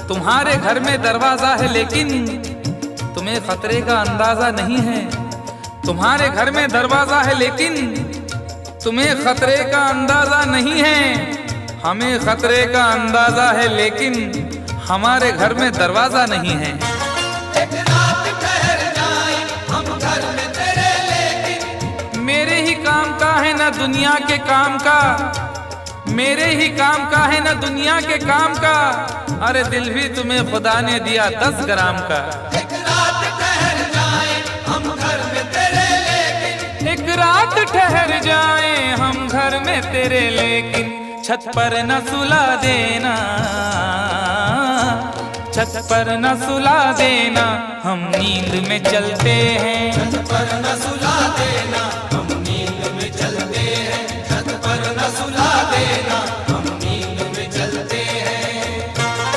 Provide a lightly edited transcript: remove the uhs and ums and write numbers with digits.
तुम्हारे घर में दरवाजा है लेकिन तुम्हें खतरे का अंदाजा नहीं है। तुम्हारे घर में दरवाजा है लेकिन तुम्हें खतरे का अंदाजा नहीं है। हमें खतरे का अंदाजा है लेकिन हमारे घर में दरवाजा नहीं है। एक रात ठहर जाए हम घर में तेरे, लेकिन मेरे ही काम का है ना दुनिया के काम का, मेरे ही काम का है ना दुनिया के काम का। अरे दिल भी तुम्हें खुदा ने दिया 10 ग्राम का। एक रात ठहर जाए हम घर में तेरे, लेकिन एक रात ठहर जाए हम घर में तेरे, लेकिन छत पर न सुला देना, छत पर न सुला देना। हम नींद में चलते हैं, छत पर न सुला देना।